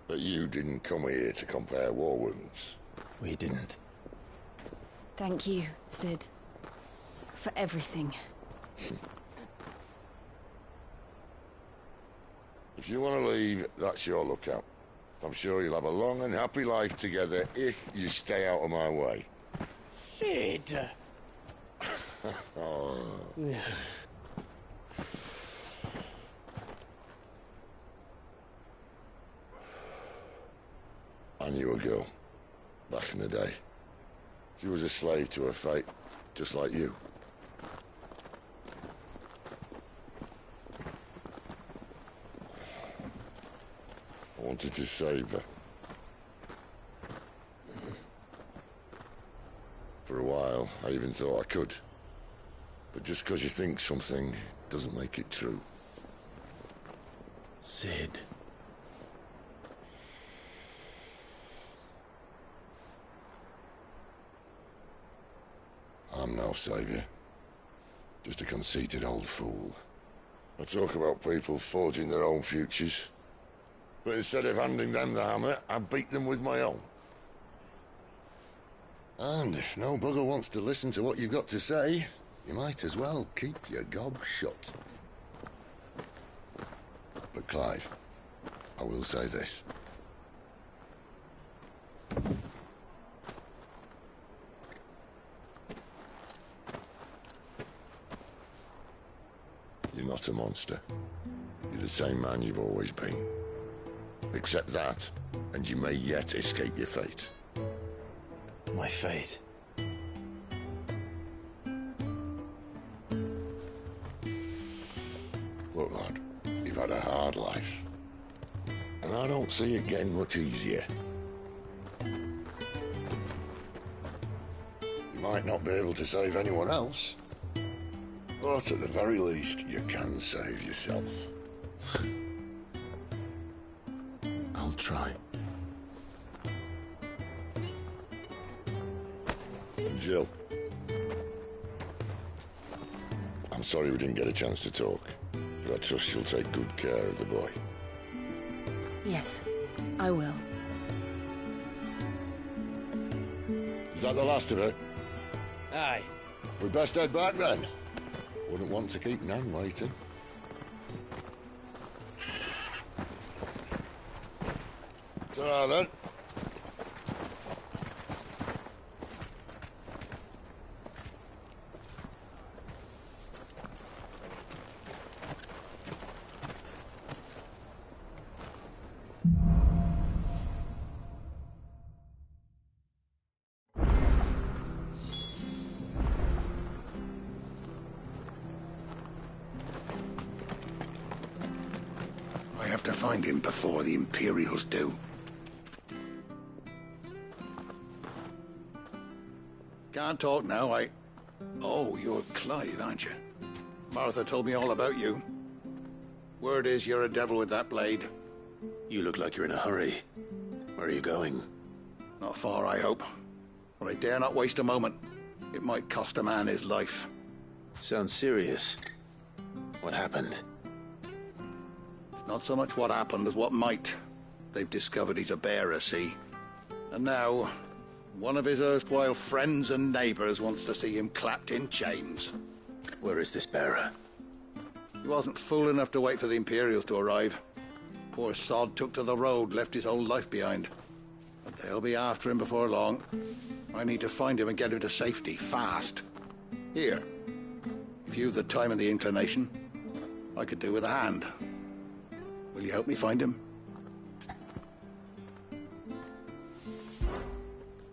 But you didn't come here to compare war wounds. We didn't. Thank you, Sid. For everything. If you want to leave, that's your lookout. I'm sure you'll have a long and happy life together if you stay out of my way. Sid! Oh. I knew a girl, back in the day. She was a slave to her fate, just like you. I wanted to save her. For a while, I even thought I could. But just because you think something doesn't make it true. Sid. I'm no saviour. Just a conceited old fool. I talk about people forging their own futures. But instead of handing them the hammer, I beat them with my own. And if no bugger wants to listen to what you've got to say, you might as well keep your gob shut. But Clive, I will say this. You're not a monster. You're the same man you've always been. Accept that, and you may yet escape your fate. My fate? Look, lad, you've had a hard life. And I don't see it getting much easier. You might not be able to save anyone else, But at the very least, you can save yourself. I'll try. And Jill, I'm sorry we didn't get a chance to talk, but I trust she'll take good care of the boy. Yes, I will. Is that the last of it? Aye. We best head back then. Wouldn't want to keep Nan waiting. Ta-ra then. I have to find him before the Imperials do. Can't talk now, Oh, you're Clive, aren't you? Martha told me all about you. Word is you're a devil with that blade. You look like you're in a hurry. Where are you going? Not far, I hope. But I dare not waste a moment. It might cost a man his life. Sounds serious. What happened? It's not so much what happened as what might. They've discovered he's a bearer, see? And now, one of his erstwhile friends and neighbours wants to see him clapped in chains. Where is this bearer? He wasn't fool enough to wait for the Imperials to arrive. Poor sod took to the road, left his whole life behind. But they'll be after him before long. I need to find him and get him to safety, fast. Here, if you've the time and the inclination, I could do with a hand. Will you help me find him?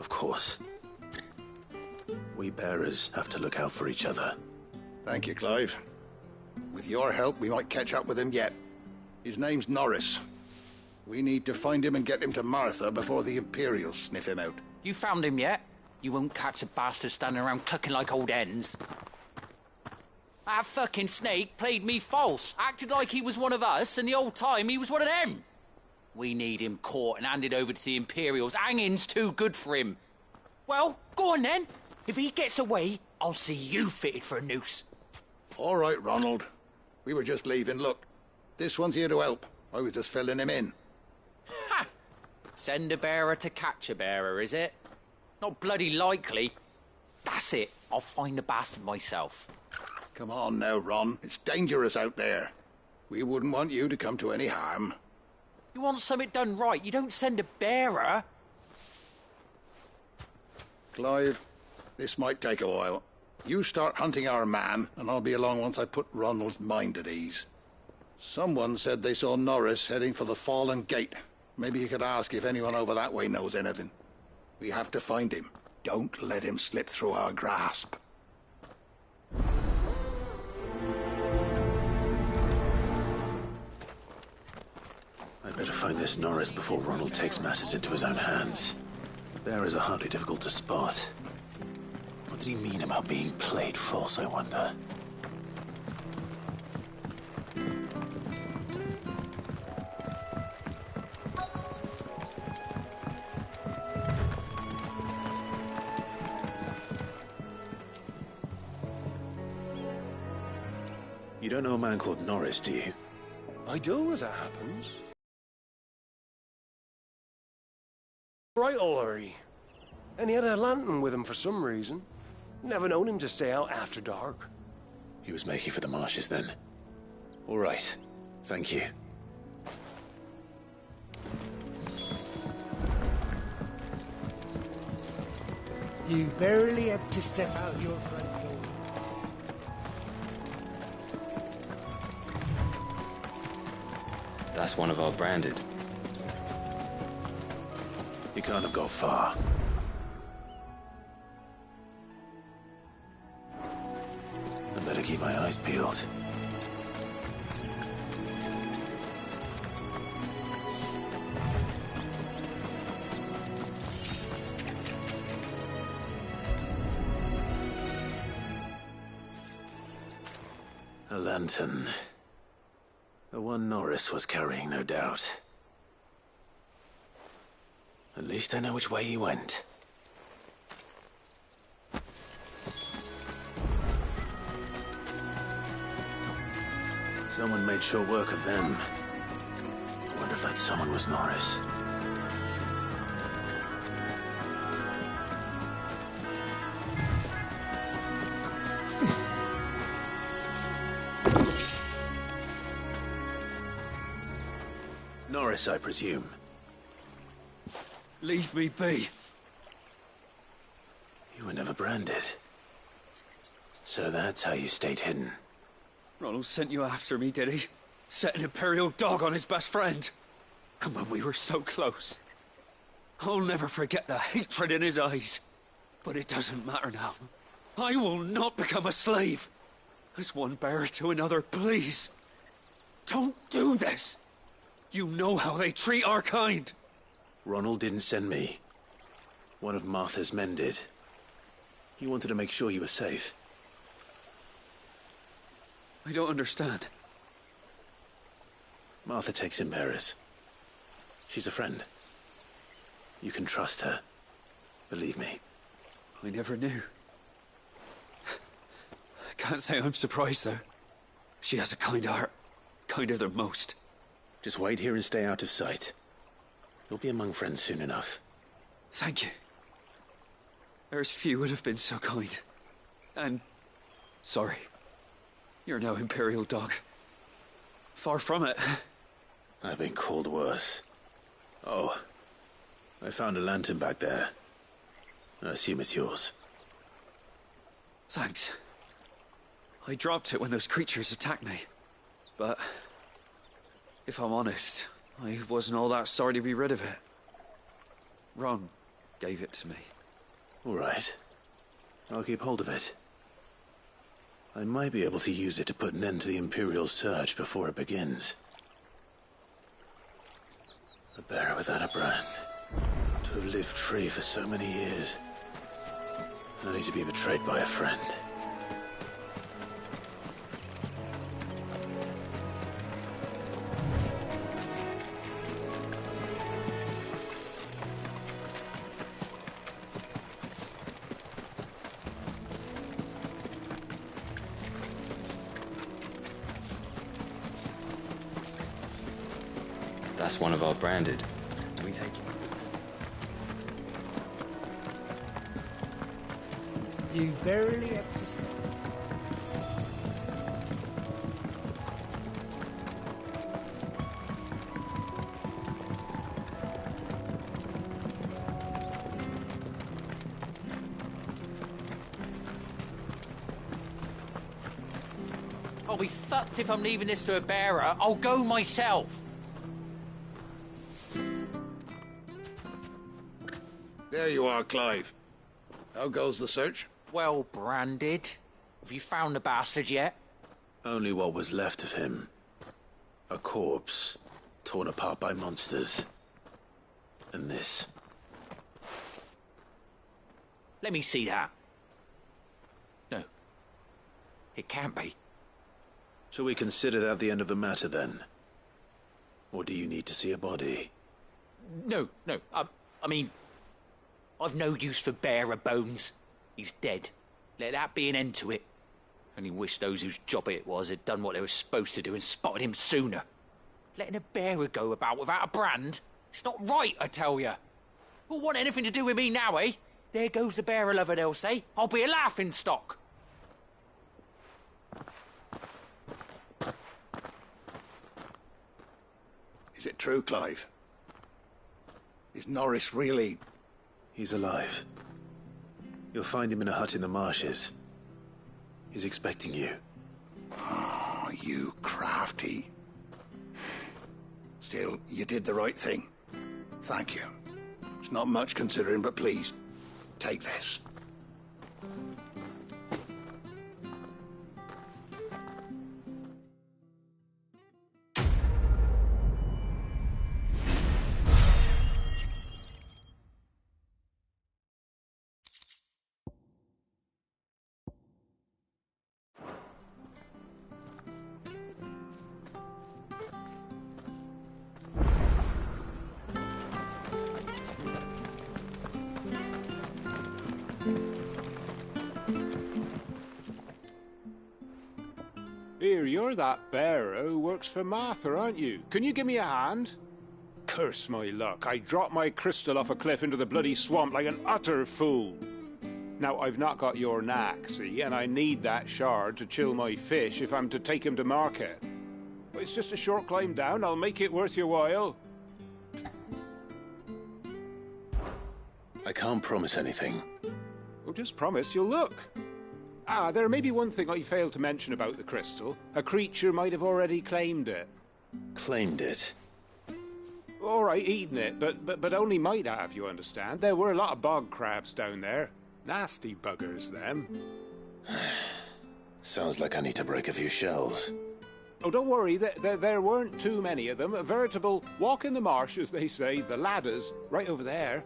Of course. We bearers have to look out for each other. Thank you, Clive. With your help, we might catch up with him yet. His name's Norris. We need to find him and get him to Martha before the Imperials sniff him out. You found him yet? You won't catch a bastard standing around clucking like old hens. That fucking snake played me false, acted like he was one of us, and the whole time he was one of them. We need him caught and handed over to the Imperials. Hanging's too good for him. Well, go on then. If he gets away, I'll see you fitted for a noose. All right, Ronald. We were just leaving. Look, this one's here to help. I was just filling him in. Ha! Send a bearer to catch a bearer, is it? Not bloody likely. That's it. I'll find the bastard myself. Come on now, Ron. It's dangerous out there. We wouldn't want you to come to any harm. You want something done right, you don't send a bearer. Clive, this might take a while. You start hunting our man, and I'll be along once I put Ronald's mind at ease. Someone said they saw Norris heading for the Fallen Gate. Maybe you could ask if anyone over that way knows anything. We have to find him. Don't let him slip through our grasp. I'd better find this Norris before Ronald takes matters into his own hands. Bearers are hardly difficult to spot. What did he mean about being played false, I wonder? You don't know a man called Norris, do you? I do, as it happens. Right, Ullery. And he had a lantern with him for some reason. Never known him to stay out after dark. He was making for the marshes then. All right. Thank you. You barely have to step out your front door. That's one of our branded. You can't have got far. I better keep my eyes peeled. A lantern. The one Norris was carrying, no doubt. At least I know which way he went. Someone made short work of them. I wonder if that someone was Norris. Norris, I presume. Leave me be. You were never branded. So that's how you stayed hidden. Ronald sent you after me, did he? Set an Imperial dog on his best friend. And when we were so close. I'll never forget the hatred in his eyes. But it doesn't matter now. I will not become a slave. As one bearer to another, please. Don't do this. You know how they treat our kind. Ronald didn't send me. One of Martha's men did. He wanted to make sure you were safe. I don't understand. Martha takes in bearers. She's a friend. You can trust her. Believe me. I never knew. I can't say I'm surprised, though. She has a kind heart. Kinder than most. Just wait here and stay out of sight. You'll be among friends soon enough. Thank you. There's few would have been so kind. And... sorry. You're no Imperial dog. Far from it. I've been called worse. Oh. I found a lantern back there. I assume it's yours. Thanks. I dropped it when those creatures attacked me. But... if I'm honest, I wasn't all that sorry to be rid of it. Ron gave it to me. All right. I'll keep hold of it. I might be able to use it to put an end to the Imperial surge before it begins. A bearer without a brand. To have lived free for so many years. Only to be betrayed by a friend. That's one of our branded. Do we take it? You barely have to stop. I'll be fucked if I'm leaving this to a bearer. I'll go myself. There you are, Clive. How goes the search? Well branded. Have you found the bastard yet? Only what was left of him. A corpse, torn apart by monsters. And this. Let me see that. No. It can't be. Shall we consider that the end of the matter, then? Or do you need to see a body? No. I mean... I've no use for bearer bones. He's dead. Let that be an end to it. Only wish those whose job it was had done what they were supposed to do and spotted him sooner. Letting a bearer go about without a brand? It's not right, I tell you. Who'll want anything to do with me now, eh? There goes the bearer lover, they'll say. I'll be a laughing stock. Is it true, Clive? Is Norris really... He's alive. You'll find him in a hut in the marshes. He's expecting you. Oh, you crafty. Still, you did the right thing. Thank you. It's not much considering, but please, take this. Here, you're that bearer who works for Martha, aren't you? Can you give me a hand? Curse my luck, I dropped my crystal off a cliff into the bloody swamp like an utter fool. Now, I've not got your knack, see, and I need that shard to chill my fish if I'm to take him to market. But it's just a short climb down, I'll make it worth your while. I can't promise anything. Well, just promise you'll look. Ah, there may be one thing I failed to mention about the crystal. A creature might have already claimed it. Claimed it? All right, eaten it, but only might have, you understand. There were a lot of bog crabs down there. Nasty buggers, them. Sounds like I need to break a few shells. Oh, don't worry, there weren't too many of them. A veritable walk in the marsh, as they say. The ladders, right over there.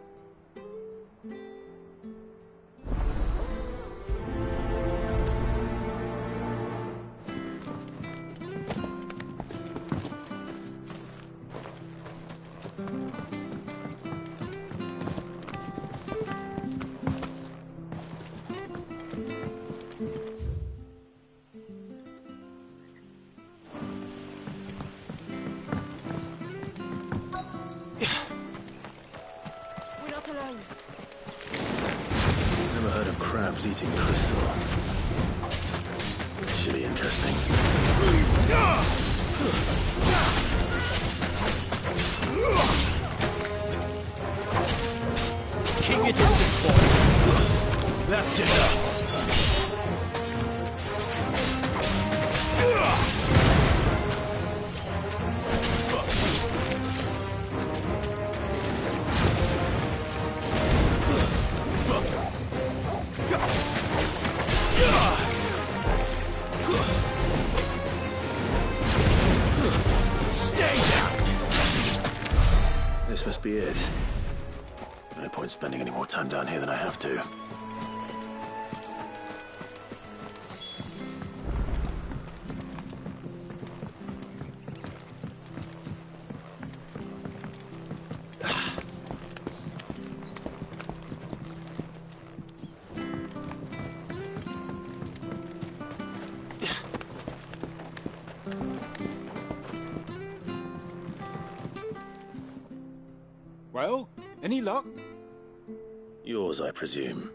Never heard of crabs eating crystal. Should be interesting. Keep your distance, boy. That's enough. This must be it. No point spending any more time down here than I have to. Well, any luck? Yours, I presume.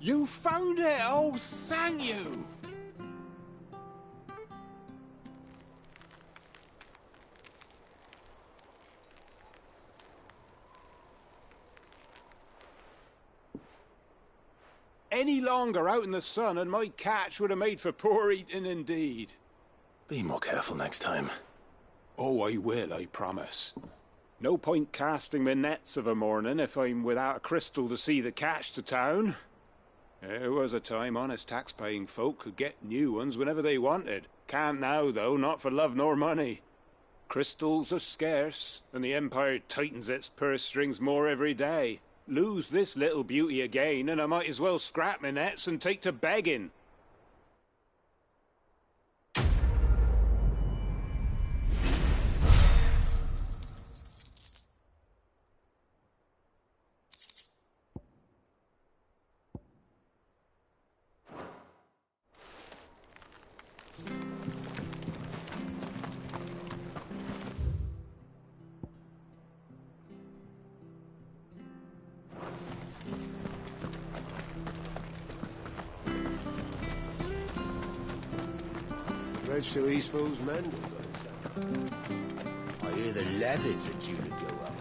You found it! Oh, thank you! Any longer out in the sun and my catch would have made for poor eating indeed. Be more careful next time. Oh, I will, I promise. No point casting my nets of a morning if I'm without a crystal to see the catch to town. There was a time honest tax-paying folk could get new ones whenever they wanted. Can't now, though, not for love nor money. Crystals are scarce, and the Empire tightens its purse strings more every day. Lose this little beauty again, and I might as well scrap my nets and take to begging. Bridge to Eastpool's mended, by the sound. I hear the levies are due to go up.